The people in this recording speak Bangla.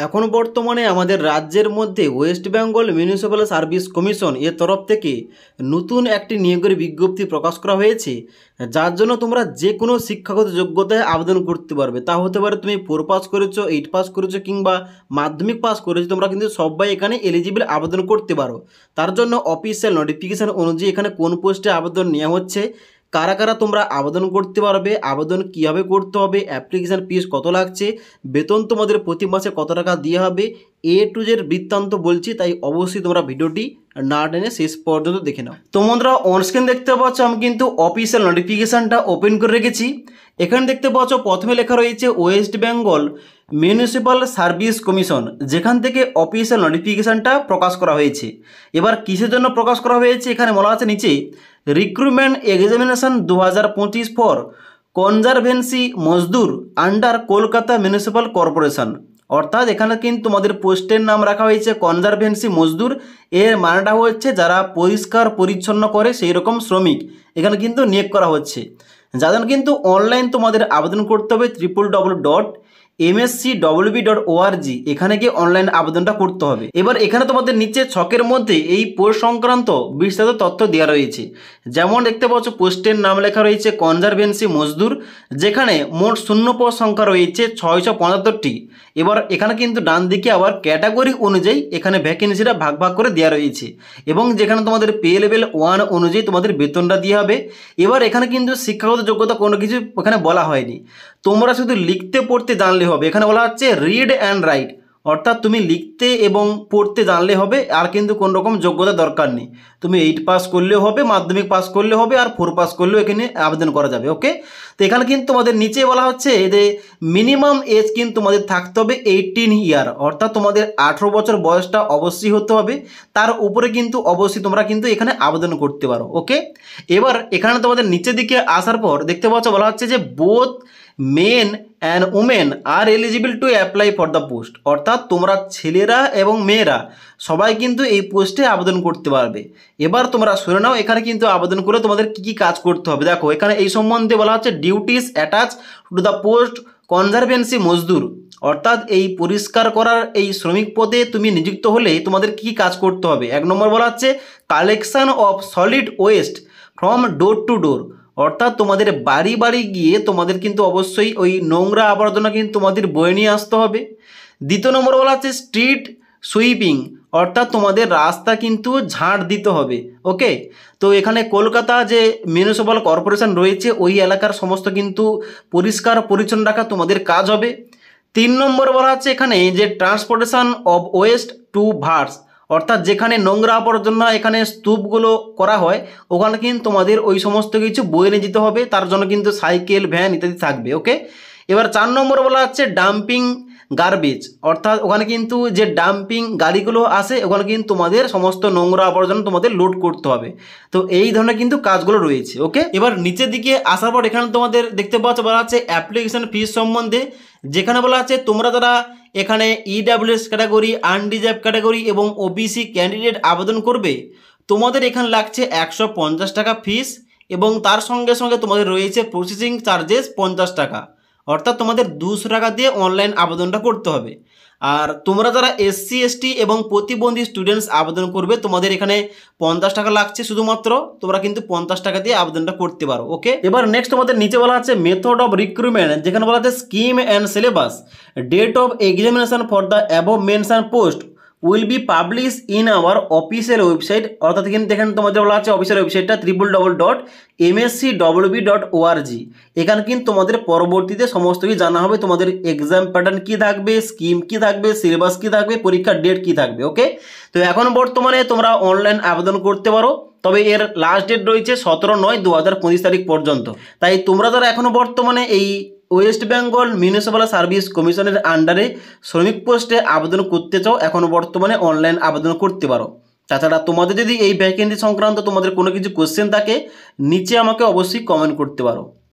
এখন বর্তমানে আমাদের রাজ্যের মধ্যে West Bengal municipal service commission এর তরফ থেকে নতুন একটি নিয়োগের বিজ্ঞপ্তি প্রকাশ করা হয়েছে, যার জন্য তোমরা যে কোনো শিক্ষাগত যোগ্যতায় আবেদন করতে পারবে। তা হতে পারে তুমি 4 পাস করেছো, 8 পাস করেছো কিংবা মাধ্যমিক পাস করেছো, তোমরা কিন্তু সবাই এখানে এলিজিবল আবেদন করতে পারো। তার জন্য অফিসিয়াল নোটিফিকেশান অনুযায়ী এখানে কোন পোস্টে আবেদন নেওয়া হচ্ছে, কারা কারা তোমরা আবেদন করতে পারবে, আবেদন কীভাবে করতে হবে, অ্যাপ্লিকেশান ফিস কত লাগছে, বেতন তোমাদের প্রতি মাসে কত টাকা দেওয়া হবে, এ টু জেড বৃত্তান্ত বলছি, তাই অবশ্যই তোমরা ভিডিওটি না টেনে শেষ পর্যন্ত দেখে নাও। তো বন্ধুরা, অনস্ক্রিন দেখতে পাচ্ছ আমি কিন্তু অফিসিয়াল নোটিফিকেশানটা ওপেন করে রেখেছি। এখানে দেখতে পাচ্ছ প্রথমে লেখা রয়েছে West Bengal municipal service commission, যেখান থেকে অফিসিয়াল নোটিফিকেশানটা প্রকাশ করা হয়েছে। এবার কিসের জন্য প্রকাশ করা হয়েছে এখানে বলা আছে নিচে, recruitment examination 2025 for conservancy Mazdoor under Kolkata municipal corporation. অর্থাৎ এখানে কিন্তু তোমাদের পোস্টের নাম রাখা হয়েছে কনজারভেন্সি মজদুর। এর মানেটা হচ্ছে যারা পরিষ্কার পরিচ্ছন্ন করে সেই রকম শ্রমিক এখানে কিন্তু নিয়োগ করা হচ্ছে। যাদের কিন্তু অনলাইন তোমাদের আবেদন করতে হবে www.mscwb.org, এখানে গিয়ে অনলাইন আবেদনটা করতে হবে। এবার এখানে তোমাদের নিচে ছকের মধ্যে এই পোস্ট সংক্রান্ত বিস্তারিত তথ্য দেওয়া রয়েছে। যেমন দেখতে পাচ্ছ পোস্টের নাম লেখা রয়েছে কনজারভেন্সি মজদুর, যেখানে মোট শূন্য পদ সংখ্যা রয়েছে 675টি। এবার এখানে কিন্তু ডান দিকে আবার ক্যাটাগরি অনুযায়ী এখানে ভ্যাকেন্সিটা ভাগ ভাগ করে দেওয়া রয়েছে, এবং যেখানে তোমাদের পে লেভেল 1 অনুযায়ী তোমাদের বেতনটা দেওয়া হবে। এবার এখানে কিন্তু শিক্ষাগত যোগ্যতা কোনো কিছু এখানে বলা হয়নি, তোমরা শুধু লিখতে পড়তে জানলে হবে। এখানে বলা হচ্ছে রিড অ্যান্ড রাইট, অর্থাৎ তুমি লিখতে এবং পড়তে জানলে হবে, আর কিন্তু কোনো রকম যোগ্যতা দরকার নেই। তুমি 8 পাস করলেও হবে, মাধ্যমিক পাস করলে হবে, আর 4 পাস করলেও এখানে আবেদন করা যাবে। ওকে, তো এখানে কিন্তু তোমাদের নিচে বলা হচ্ছে যে মিনিমাম এজ কিন্তু তোমাদের থাকতে হবে 18 ইয়ার, অর্থাৎ তোমাদের 18 বছর বয়সটা অবশ্যই হতে হবে। তার উপরে কিন্তু অবশ্যই তোমরা কিন্তু এখানে আবেদন করতে পারো। ওকে, এবার এখানে তোমাদের নিচের দিকে আসার পর দেখতে পাচ্ছ বলা হচ্ছে যে both men and women are eligible to apply for the post, অর্থাৎ তোমরা ছেলেরা এবং মেয়েরা সবাই কিন্তু এই পোস্টে আবেদন করতে পারবে। এবার তোমরা শুনে নাও এখানে কিন্তু আবেদন করে তোমাদের কী কী কাজ করতে হবে। দেখো এখানে এই সম্বন্ধে বলা হচ্ছে duties attach to the post conservancy মজদুর, অর্থাৎ এই পরিষ্কার করার এই শ্রমিক পদে তুমি নিযুক্ত হলে তোমাদের কী কাজ করতে হবে। 1 নম্বর বলা হচ্ছে collection of solid waste from door to door, অর্থাৎ তোমাদের বাড়ি বাড়ি গিয়ে তোমাদের কিন্তু অবশ্যই ওই নোংরা আবর্জনা কিন্তু তোমাদের বয়ে নিয়ে আসতে হবে। 2 নম্বর বলা হচ্ছে স্ট্রিট সুইপিং, অর্থাৎ তোমাদের রাস্তা কিন্তু ঝাঁট দিতে হবে। ওকে, তো এখানে কলকাতা যে মিউনিসিপ্যাল কর্পোরেশন রয়েছে ওই এলাকার সমস্ত কিন্তু পরিষ্কার পরিচ্ছন্ন রাখা তোমাদের কাজ হবে। 3 নম্বর বলা হচ্ছে এখানে যে transportation of waste towards, অর্থাৎ যেখানে নোংরা আবর্জনা এখানে স্তূপগুলো করা হয় ওখানে কিন্তু তোমাদের ওই সমস্ত কিছু বয়ে নিয়ে যেতে হবে, তার জন্য কিন্তু সাইকেল ভ্যান ইত্যাদি থাকবে। ওকে, এবার 4 নম্বর বলা হচ্ছে ডাম্পিং গার্বেজ, অর্থাৎ ওখানে কিন্তু যে ডাম্পিং গাড়িগুলো আসে ওখানে কিন্তু তোমাদের সমস্ত নোংরা আবর্জনা তোমাদের লোড করতে হবে। তো এই ধরনের কিন্তু কাজগুলো রয়েছে। ওকে, এবার নিচের দিকে আসার পর এখানে তোমাদের দেখতে পাচ্ছ বলা আছে অ্যাপ্লিকেশন ফিস সম্বন্ধে, যেখানে বলা আছে তোমরা যারা এখানে ইডাব্লিউএস ক্যাটাগরি, আনরিজার্ভ ক্যাটাগরি এবং ওবিসি ক্যান্ডিডেট আবেদন করবে, তোমাদের এখানে লাগছে 150 টাকা ফিস, এবং তার সঙ্গে সঙ্গে তোমাদের রয়েছে প্রসেসিং চার্জেস 50 টাকা, অর্থাৎ তোমাদের 200 টাকা দিয়ে অনলাইন আবেদনটা করতে হবে। আর তোমরা যারা এসসি এসটি এবং প্রতিবন্ধী স্টুডেন্টস আবেদন করবে তোমাদের এখানে 50 টাকা লাগছে শুধুমাত্র, তোমরা কিন্তু 50 টাকা দিয়ে আবেদনটা করতে পারো। ওকে, এবার নেক্সট তোমাদের নিচে বলা আছে মেথড অফ রিক্রুটমেন্ট, যেখানে বলা আছে scheme and syllabus, date of examination for the above mention post will be publish in our official website, অর্থাৎ এখানে তোমাদের বলা আছে অফিসিয়াল ওয়েবসাইটটা www.mscwb.org। এখানে কিন্তু তোমাদের পরবর্তীতে সমস্ত কিছু জানা হবে, তোমাদের এক্সাম প্যাটার্ন কী থাকবে, স্কিম কী থাকবে, সিলেবাস কী থাকবে, পরীক্ষার ডেট কী থাকবে। ওকে, তো এখন বর্তমানে তোমরা অনলাইন আবেদন করতে পারো, তবে এর লাস্ট ডেট রয়েছে 17/9/2025 তারিখ পর্যন্ত। তাই তোমরা যারা এখনও বর্তমানে এই ওয়েস্ট বেঙ্গল মিউনিসিপ্যাল সার্ভিস কমিশনের আন্ডারে শ্রমিক পোস্টে আবেদন করতে চাও, এখনও বর্তমানে অনলাইন আবেদন করতে পারো। তাছাড়া তোমাদের যদি এই ভ্যাকেন্সি সংক্রান্ত তোমাদের কোনো কিছু কোশ্চেন থাকে নিচে আমাকে অবশ্যই কমেন্ট করতে পারো।